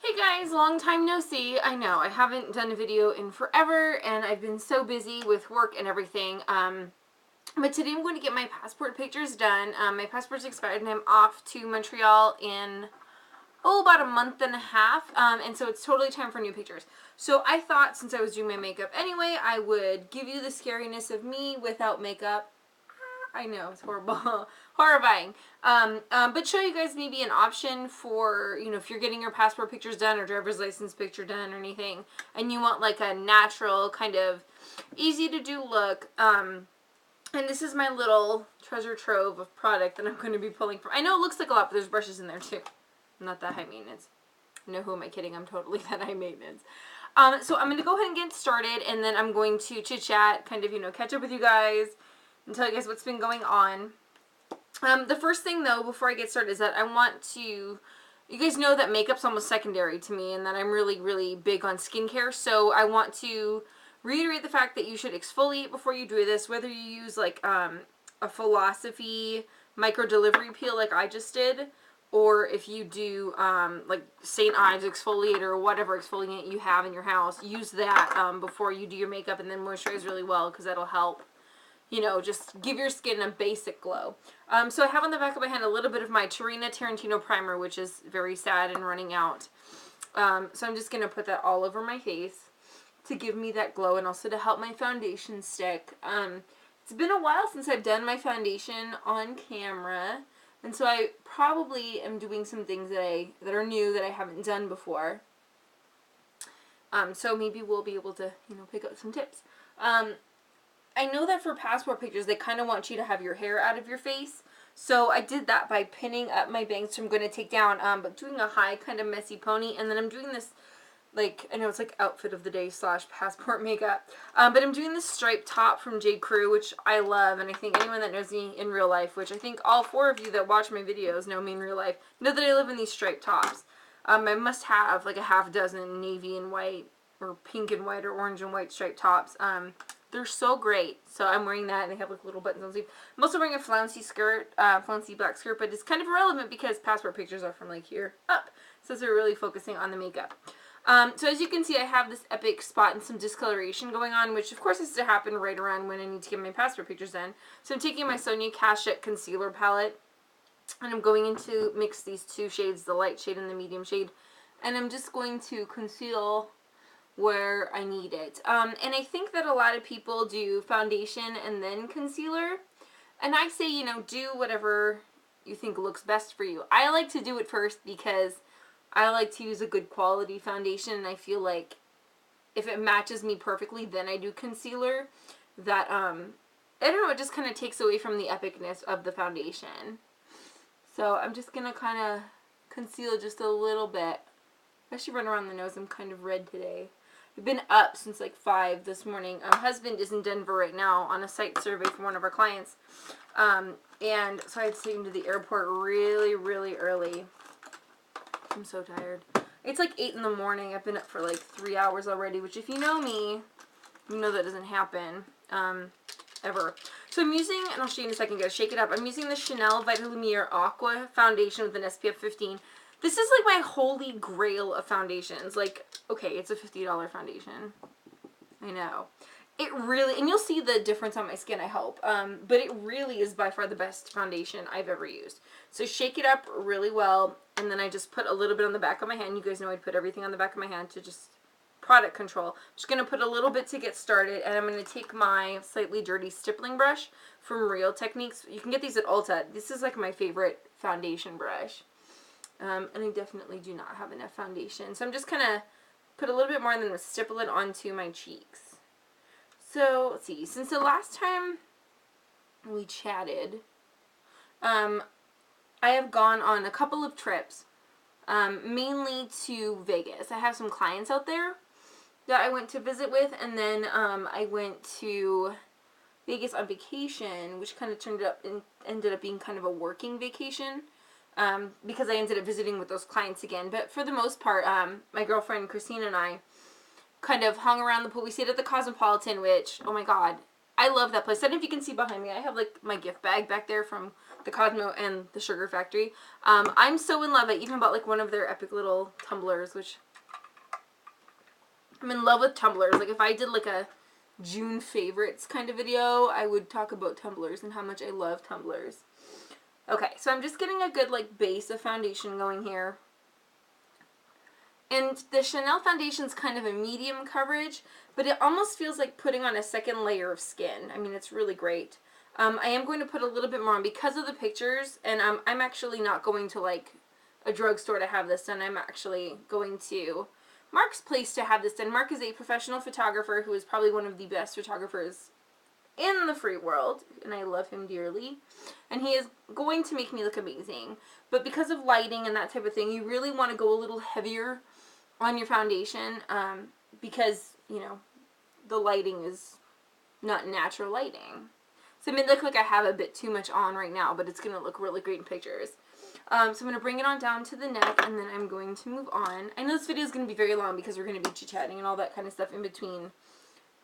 Hey guys, long time no see. I know, I haven't done a video in forever and I've been so busy with work and everything. But today I'm going to get my passport pictures done. My passport's expired and I'm off to Montreal in, about a month and a half. And so it's totally time for new pictures. So I thought since I was doing my makeup anyway, I would give you the scariness of me without makeup. I know, it's horrible. Horrifying. But show you guys maybe an option for, if you're getting your passport pictures done or driver's license picture done or anything, and you want like a natural, kind of easy to do look. And this is my little treasure trove of product that I'm going to be pulling from. I know it looks like a lot, but there's brushes in there too. I'm not that high maintenance. No, who am I kidding? I'm totally that high maintenance. So I'm going to go ahead and get started, and then I'm going to chit-chat, kind of, catch up with you guys, and tell you guys what's been going on. The first thing, though, before I get started is that I want to... You guys know that makeup's almost secondary to me and that I'm really, really big on skincare. So I want to reiterate the fact that you should exfoliate before you do this, whether you use, like, a Philosophy micro-delivery peel like I just did, or if you do, like, St. Ives exfoliator or whatever exfoliant you have in your house, use that before you do your makeup and then moisturize really well, because that'll help, just give your skin a basic glow. So I have on the back of my hand a little bit of my Tarina Tarantino primer, which is very sad and running out. So I'm just going to put that all over my face to give me that glow and also to help my foundation stick. It's been a while since I've done my foundation on camera, and so I probably am doing some things that are new that I haven't done before. So maybe we'll be able to, pick up some tips. I know that for passport pictures, they kind of want you to have your hair out of your face. So I did that by pinning up my bangs, which I'm going to take down, but doing a high kind of messy pony. And then I'm doing this, like, I know it's like outfit of the day / passport makeup. But I'm doing this striped top from J. Crew, which I love. And I think anyone that knows me in real life, which I think all 4 of you that watch my videos know me in real life, know that I live in these striped tops. I must have like a half dozen navy and white, or pink and white, or orange and white striped tops. They're so great. So I'm wearing that, and they have like little buttons on the sleeve. I'm also wearing a flouncy skirt, flouncy black skirt, but it's kind of irrelevant because passport pictures are from like here up. So they're really focusing on the makeup. So as you can see, I have this epic spot and some discoloration going on, which of course has to happen right around when I need to get my passport pictures done. So I'm taking my Sonia Kashuk concealer palette, and I'm going in to mix these 2 shades, the light shade and the medium shade, and I'm just going to conceal where I need it. And I think that a lot of people do foundation and then concealer. And I say, do whatever you think looks best for you. I like to do it first because I like to use a good quality foundation, and I feel like if it matches me perfectly, then I do concealer. That, I don't know, it just kind of takes away from the epicness of the foundation. So I'm just going to kind of conceal just a little bit. Especially run around the nose. I'm kind of red today. I've been up since like 5 this morning. My husband is in Denver right now on a site survey for one of our clients. And so I had to take him to the airport really, really early. I'm so tired. It's like 8 in the morning. I've been up for like 3 hours already, which if you know me, you know that doesn't happen ever. So I'm using, and I'll show you in a second, guys, shake it up. I'm using the Chanel Vita Lumiere Aqua foundation with an SPF 15. This is like my holy grail of foundations. Like, okay, it's a $50 foundation. I know. It really, and you'll see the difference on my skin, I hope. But it really is by far the best foundation I've ever used. So shake it up really well, and then I just put a little bit on the back of my hand. You guys know I'd put everything on the back of my hand to just product control. I'm just going to put a little bit to get started, and I'm going to take my slightly dirty stippling brush from Real Techniques. You can get these at Ulta. This is like my favorite foundation brush. And I definitely do not have enough foundation. So I'm just going to put a little bit more and then stipple it onto my cheeks. So, let's see. Since the last time we chatted, I have gone on a couple of trips, mainly to Vegas. I have some clients out there that I went to visit with, and then I went to Vegas on vacation, which kind of ended up being kind of a working vacation. Because I ended up visiting with those clients again. But for the most part, my girlfriend Christina and I kind of hung around the pool. We stayed at the Cosmopolitan, which, oh my god, I love that place. I don't know if you can see behind me. I have like my gift bag back there from the Cosmo and the Sugar Factory. I'm so in love. I even bought like one of their epic little tumblers, which I'm in love with tumblers. Like if I did like a June favorites kind of video, I would talk about tumblers and how much I love tumblers. Okay, so I'm just getting a good like base of foundation going here. And the Chanel foundation's kind of a medium coverage, but it almost feels like putting on a second layer of skin. I mean, it's really great. I am going to put a little bit more on because of the pictures, and I'm actually not going to like a drugstore to have this done. I'm actually going to Mark's place to have this done. Mark is a professional photographer who is probably one of the best photographers in the free world, and I love him dearly. And he is going to make me look amazing. But because of lighting and that type of thing, you really want to go a little heavier on your foundation because, you know, the lighting is not natural lighting. So it may look like I have a bit too much on right now, but it's going to look really great in pictures. So I'm going to bring it on down to the neck, and then I'm going to move on. I know this video is going to be very long because we're going to be chit-chatting and all that kind of stuff in between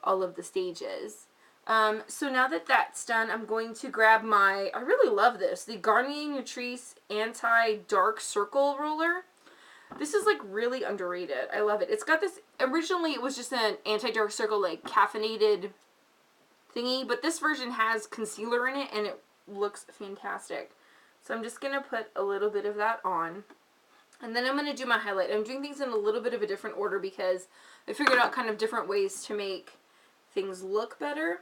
all of the stages. So now that that's done, I'm going to grab my, I really love this, the Garnier Nutrice Anti-Dark Circle Roller. This is like really underrated. I love it. It's got this, originally it was just an anti-dark circle like caffeinated thingy, but this version has concealer in it and it looks fantastic. So I'm just going to put a little bit of that on. And then I'm going to do my highlight. I'm doing things in a little bit of a different order because I figured out kind of different ways to make things look better.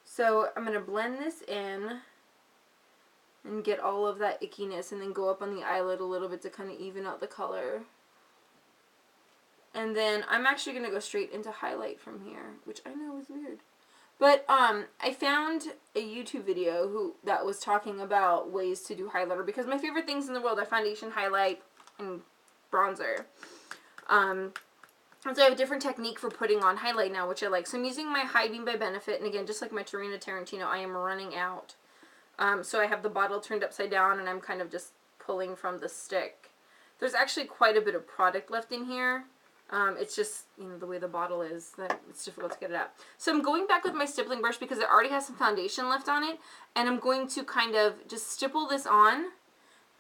So I'm going to blend this in and get all of that ickiness and then go up on the eyelid a little bit to kind of even out the color. And then I'm actually going to go straight into highlight from here, which I know is weird. But I found a YouTube video that was talking about ways to do highlighter because my favorite things in the world are foundation, highlight, and bronzer. And so I have a different technique for putting on highlight now, which I like. So I'm using my High Beam by Benefit, and again, just like my Tarina Tarantino, I am running out. So I have the bottle turned upside down, and I'm kind of just pulling from the stick. There's actually quite a bit of product left in here. It's just, you know, the way the bottle is, that it's difficult to get it out. So I'm going back with my stippling brush because it already has some foundation left on it, and I'm going to kind of just stipple this on,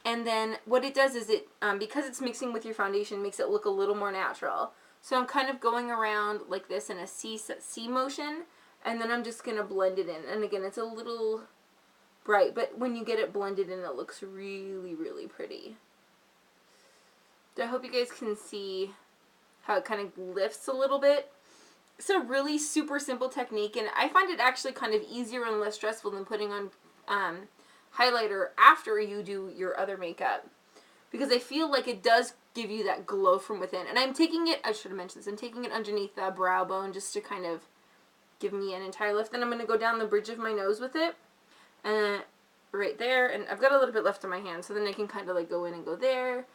and then what it does is it, because it's mixing with your foundation, makes it look a little more natural. So I'm kind of going around like this in a C motion, and then I'm just going to blend it in. And again, it's a little bright, but when you get it blended in, it looks really, really pretty. So I hope you guys can see how it kind of lifts a little bit. It's a really super simple technique, and I find it actually kind of easier and less stressful than putting on highlighter after you do your other makeup, because I feel like it does give you that glow from within. And I'm taking it, I should have mentioned this, I'm taking it underneath the brow bone just to kind of give me an entire lift. Then I'm going to go down the bridge of my nose with it, and right there, and I've got a little bit left on my hand, so then I can kind of like go in and go there,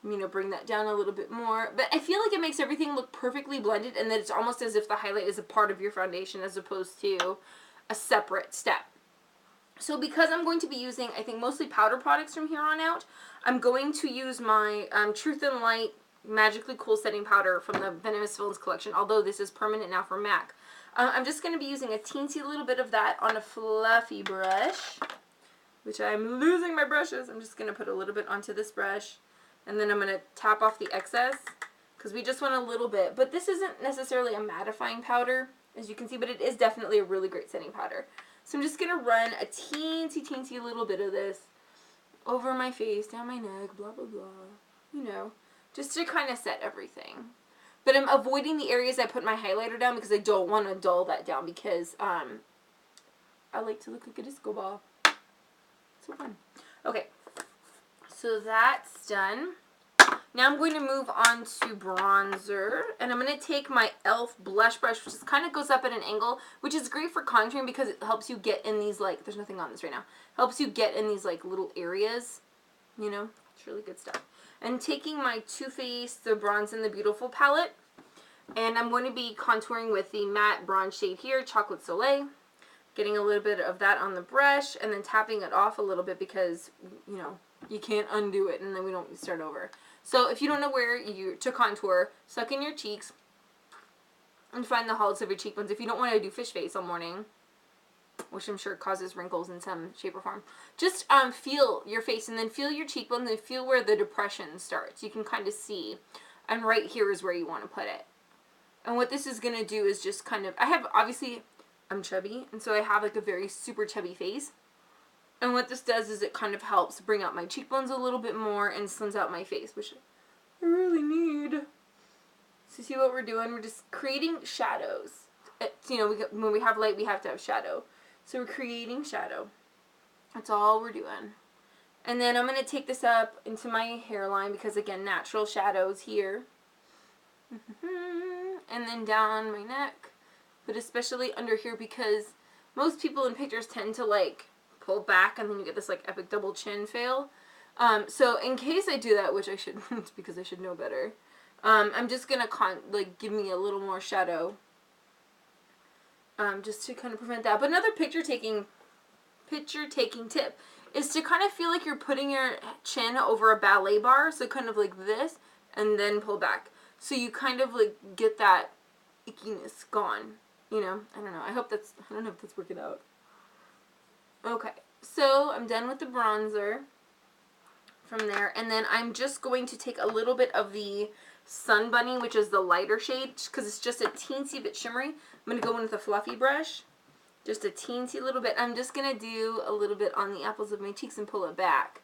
you know, bring that down a little bit more. But I feel like it makes everything look perfectly blended, and that it's almost as if the highlight is a part of your foundation as opposed to a separate step. So because I'm going to be using, I think, mostly powder products from here on out, I'm going to use my Truth and Light Magically Cool Setting Powder from the Venomous Villains collection, although this is permanent now for MAC. I'm just going to be using a teensy little bit of that on a fluffy brush, which I'm losing my brushes. I'm just going to put a little bit onto this brush, and then I'm going to tap off the excess, because we just want a little bit. But this isn't necessarily a mattifying powder, as you can see, but it is definitely a really great setting powder. So I'm just going to run a teensy little bit of this over my face, down my neck, blah, blah, blah, you know, just to kind of set everything. But I'm avoiding the areas I put my highlighter down because I don't want to dull that down, because I like to look like a disco ball. So fun. Okay, so that's done. Now I'm going to move on to bronzer, and I'm going to take my e.l.f. blush brush, which kind of goes up at an angle, which is great for contouring because it helps you get in these, like, there's nothing on this right now, helps you get in these, like, little areas, you know, it's really good stuff. And taking my Too Faced The Bronze and the Beautiful palette, and I'm going to be contouring with the matte bronze shade here, Chocolate Soleil, getting a little bit of that on the brush, and then tapping it off a little bit because, you know, you can't undo it, and then we don't start over. So if you don't know where to contour, suck in your cheeks and find the hollows of your cheekbones. If you don't want to do fish face all morning, which I'm sure causes wrinkles in some shape or form. Just feel your face, and then feel your cheekbones, and feel where the depression starts. You can kind of see, and right here is where you want to put it. And what this is going to do is just kind of, obviously, I'm chubby, and so I have like a very super chubby face. And what this does is it kind of helps bring out my cheekbones a little bit more and slims out my face, which I really need. So see what we're doing? We're just creating shadows. You know, when we have light, we have to have shadow. So we're creating shadow. That's all we're doing. And then I'm going to take this up into my hairline because, again, natural shadows here. And then down my neck. But especially under here because most people in pictures tend to, like, pull back and then you get this, like, epic double chin fail. So in case I do that, which I shouldn't because I should know better, I'm just going to, give me a little more shadow. Just to kind of prevent that. But another picture taking tip is to kind of feel like you're putting your chin over a ballet bar, so kind of like this, and then pull back. So you kind of like get that ickiness gone, you know? I don't know. I don't know if that's working out. Okay, so I'm done with the bronzer from there, and then I'm just going to take a little bit of the Sun Bunny, which is the lighter shade, because it's just a teensy bit shimmery. I'm going to go in with a fluffy brush, just a teensy little bit. I'm just going to do a little bit on the apples of my cheeks and pull it back,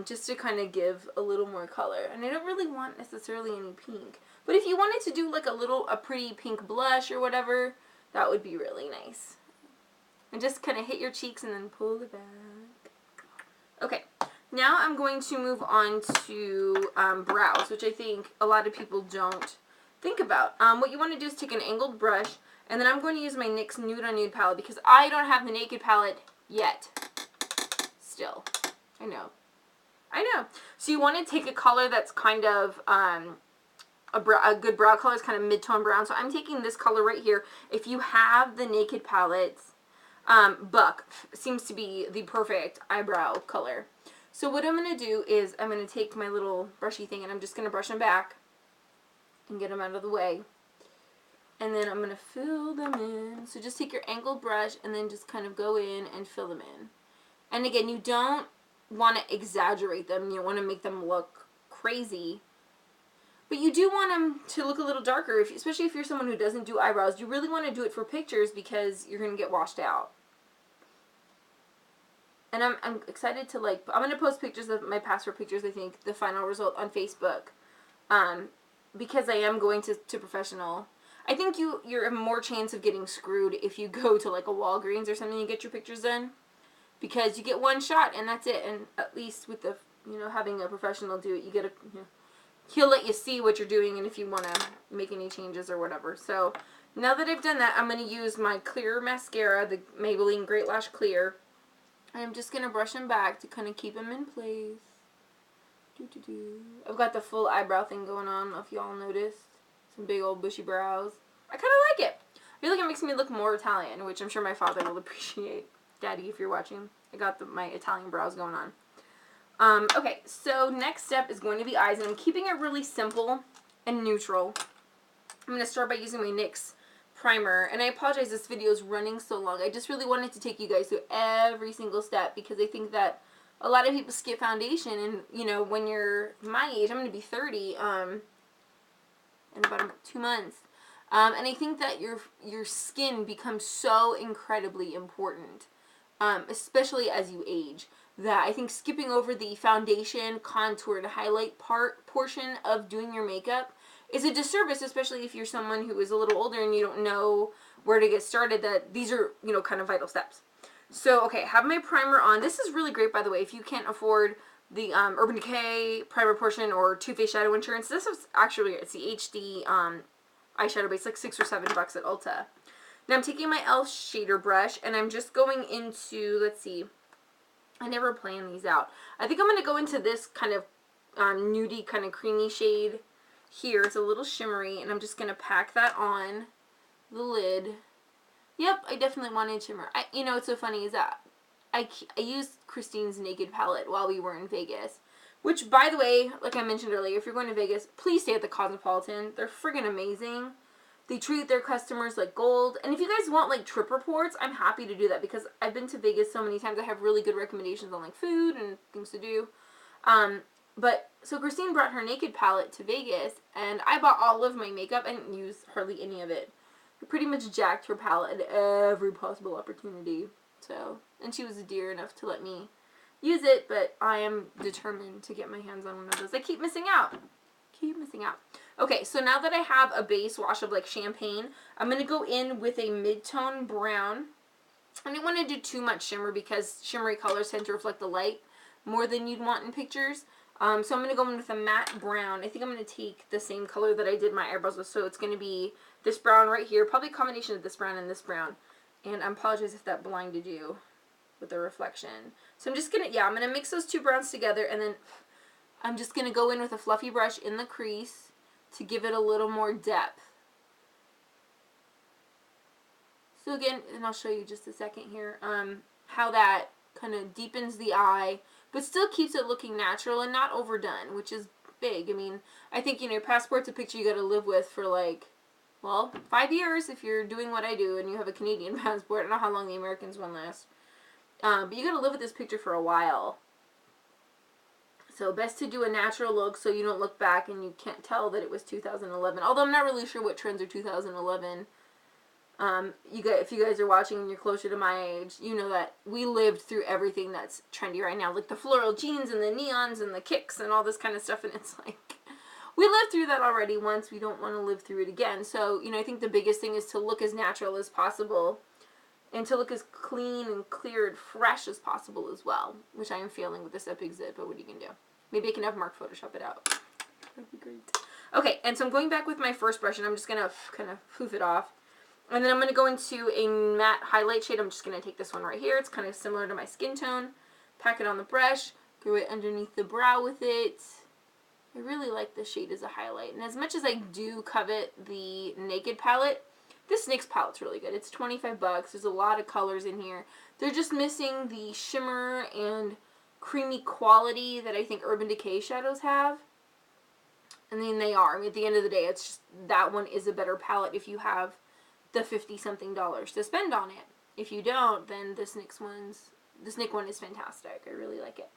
just to kind of give a little more color. And I don't really want necessarily any pink, but if you wanted to do like a pretty pink blush or whatever, that would be really nice. And just kind of hit your cheeks and then pull it back. Okay. Now I'm going to move on to brows, which I think a lot of people don't think about. What you want to do is take an angled brush, and then I'm going to use my NYX Nude on Nude palette because I don't have the Naked palette yet. Still. I know. So you want to take a color that's kind of a good brow color. It's kind of mid-tone brown. So I'm taking this color right here. If you have the Naked palettes, Buck seems to be the perfect eyebrow color. So what I'm going to do is I'm going to take my little brushy thing and I'm just going to brush them back and get them out of the way. And then I'm going to fill them in. So just take your angled brush and then just kind of go in and fill them in. And again, you don't want to exaggerate them. You don't want to make them look crazy. But you do want them to look a little darker, especially if you're someone who doesn't do eyebrows. You really want to do it for pictures because you're going to get washed out. And I'm excited to, I'm going to post pictures of my passport pictures, I think, the final result on Facebook. Because I am going to professional. I think you're more chance of getting screwed if you go to, like, a Walgreens or something and get your pictures done. Because you get one shot and that's it. And at least with the, having a professional do it, you get he'll let you see what you're doing and if you want to make any changes or whatever. So, now that I've done that, I'm going to use my clear mascara, the Maybelline Great Lash Clear. I'm just going to brush them back to kind of keep them in place. I've got the full eyebrow thing going on. I don't know if y'all noticed. Some big old bushy brows. I kind of like it. I feel like it makes me look more Italian, which I'm sure my father will appreciate. Daddy, if you're watching. I got my Italian brows going on. Okay, so next step is going to be eyes. And I'm keeping it really simple and neutral. I'm going to start by using my NYX primer, and I apologize this video is running so long. I just really wanted to take you guys through every single step because I think that a lot of people skip foundation, and when you're my age, I'm going to be 30 in about 2 months, and I think that your skin becomes so incredibly important, especially as you age, that I think skipping over the foundation, contour, and highlight portion of doing your makeup is a disservice, especially if you're someone who is a little older and you don't know where to get started, that these are, kind of vital steps. So, okay, have my primer on. This is really great, by the way, if you can't afford the Urban Decay primer portion or Too Faced Shadow Insurance. This is actually, it's the HD eyeshadow base, like $6 or $7 at Ulta. Now I'm taking my e.l.f. shader brush and I'm just going into, let's see, I never plan these out. I think I'm going to go into this kind of nudie, kind of creamy shade here. It's a little shimmery, and I'm just going to pack that on the lid. Yep, I definitely wanted shimmer. What's so funny is that I used Christine's Naked palette while we were in Vegas. Which, by the way, like I mentioned earlier, if you're going to Vegas, please stay at the Cosmopolitan. They're friggin' amazing. They treat their customers like gold. And if you guys want like trip reports, I'm happy to do that because I've been to Vegas so many times. I have really good recommendations on like food and things to do. But so Christine brought her Naked palette to Vegas, and I bought all of my makeup. I didn't use hardly any of it. I pretty much jacked her palette at every possible opportunity. So, and she was dear enough to let me use it, but I am determined to get my hands on one of those. I keep missing out. Okay, so now that I have a base wash of like champagne, I'm going to go in with a mid-tone brown. I didn't want to do too much shimmer because shimmery colors tend to reflect the light more than you'd want in pictures. So I'm going to go in with a matte brown. I think I'm going to take the same color that I did my eyebrows with. So it's going to be this brown right here. Probably a combination of this brown and this brown. And I apologize if that blinded you with the reflection. So I'm just going to, I'm going to mix those two browns together. And then I'm just going to go in with a fluffy brush in the crease to give it a little more depth. So again, and I'll show you just a second here, how that kind of deepens the eye, but still keeps it looking natural and not overdone, which is big. I mean, I think, you know, passport's a picture you got to live with for like, well, 5 years if you're doing what I do and you have a Canadian passport. I don't know how long the Americans one lasts. But you got to live with this picture for a while. So best to do a natural look so you don't look back and you can't tell that it was 2011. Although I'm not really sure what trends are 2011. If you guys are watching and you're closer to my age, you know that we lived through everything that's trendy right now. Like the floral jeans and the neons and the kicks and all this kind of stuff. And it's like, we lived through that already once. We don't want to live through it again. So, you know, I think the biggest thing is to look as natural as possible. And to look as clean and clear and fresh as possible as well. Which I am failing with this Epic Zit, but what are you going to do? Maybe I can have Mark Photoshop it out. That'd be great. Okay, and so I'm going back with my first brush, and I'm just going to kind of poof it off. And then I'm going to go into a matte highlight shade. I'm just going to take this one right here. It's kind of similar to my skin tone. Pack it on the brush. Go right underneath the brow with it. I really like this shade as a highlight. And as much as I do covet the Naked palette, this NYX palette's really good. It's 25 bucks. There's a lot of colors in here. They're just missing the shimmer and creamy quality that I think Urban Decay shadows have. And then they are. I mean, at the end of the day, it's just that one is a better palette if you have the $50-something to spend on it. If you don't, then this NYX one is fantastic. I really like it.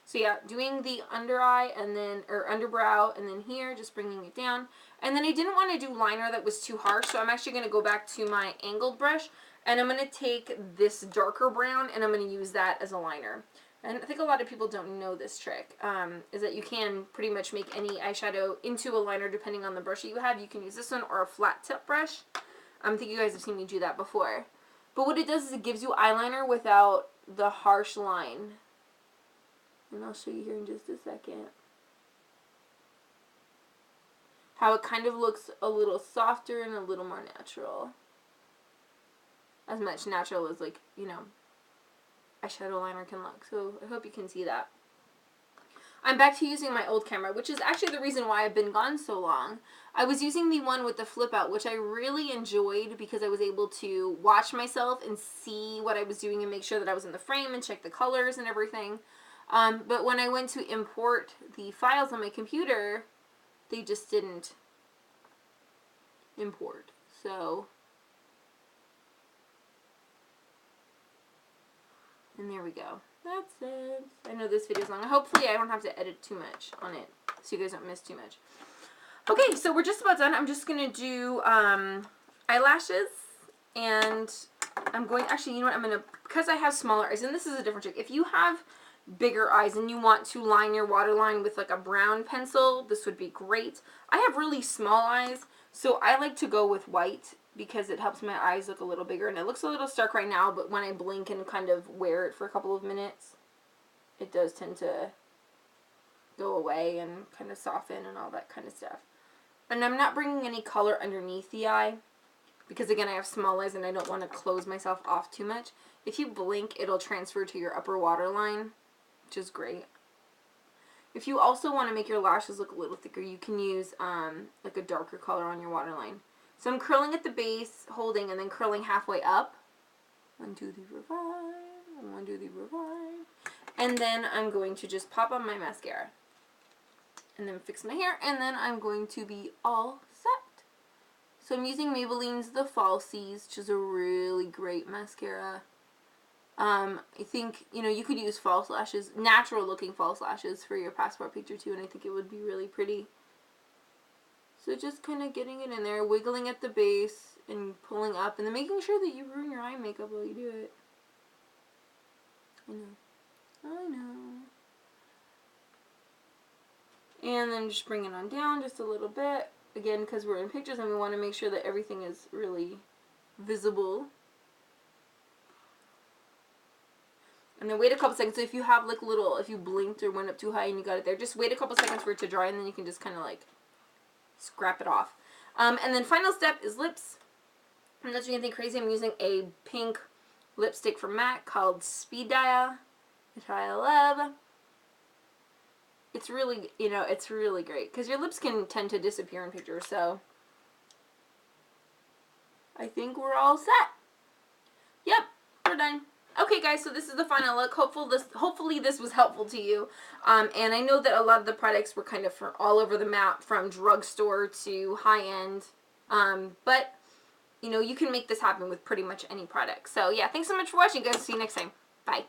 So yeah, doing the under eye and then, or underbrow, and then here, just bringing it down. And then I didn't want to do liner that was too harsh, so I'm actually going to go back to my angled brush, and I'm going to take this darker brown, and I'm going to use that as a liner. And I think a lot of people don't know this trick, is that you can pretty much make any eyeshadow into a liner depending on the brush that you have. You can use this one or a flat tip brush. I think you guys have seen me do that before. But what it does is it gives you eyeliner without the harsh line. And I'll show you here in just a second. How it kind of looks a little softer and a little more natural. As much natural as, like, you know, eyeshadow liner can look. So I hope you can see that. I'm back to using my old camera, which is actually the reason why I've been gone so long. I was using the one with the flip out, which I really enjoyed because I was able to watch myself and see what I was doing and make sure that I was in the frame and check the colors and everything. But when I went to import the files on my computer, they just didn't import. So, and there we go. That's it. I know this video is long. Hopefully I don't have to edit too much on it so you guys don't miss too much. Okay, so we're just about done. I'm just going to do eyelashes, and I'm going, actually, you know what, I'm going to, because I have smaller eyes, and this is a different trick. If you have bigger eyes and you want to line your waterline with like a brown pencil, this would be great. I have really small eyes, so I like to go with white because it helps my eyes look a little bigger, and it looks a little stark right now, but when I blink and kind of wear it for a couple of minutes, it does tend to go away and kind of soften and all that kind of stuff. And I'm not bringing any color underneath the eye because, again, I have small eyes and I don't want to close myself off too much. If you blink, it'll transfer to your upper waterline, which is great. If you also want to make your lashes look a little thicker, you can use like a darker color on your waterline. So I'm curling at the base, holding, and then curling halfway up. 1, 2, 3, 4, 5. 1, 2, 3, 4, 5. And then I'm going to just pop on my mascara. And then fix my hair, and then I'm going to be all set. So I'm using Maybelline's The Falsies, which is a really great mascara. I think, you know, you could use false lashes, natural looking false lashes for your passport picture too, and I think it would be really pretty. So just kind of getting it in there, wiggling at the base and pulling up, and then making sure that you ruin your eye makeup while you do it. I know. And then just bring it on down just a little bit. Again, because we're in pictures and we want to make sure that everything is really visible. And then wait a couple seconds. So if you have like little, if you blinked or went up too high and you got it there, just wait a couple seconds for it to dry, and then you can just kind of like scrap it off. And then final step is lips. I'm not doing anything crazy. I'm using a pink lipstick from MAC called Speed Dial, which I love. It's really, you know, it's really great because your lips can tend to disappear in pictures. So I think we're all set. Yep, we're done. Okay, guys, so this is the final look. Hopefully this was helpful to you. And I know that a lot of the products were kind of from all over the map, from drugstore to high-end. But, you know, you can make this happen with pretty much any product. So, yeah, thanks so much for watching, guys. See you next time. Bye.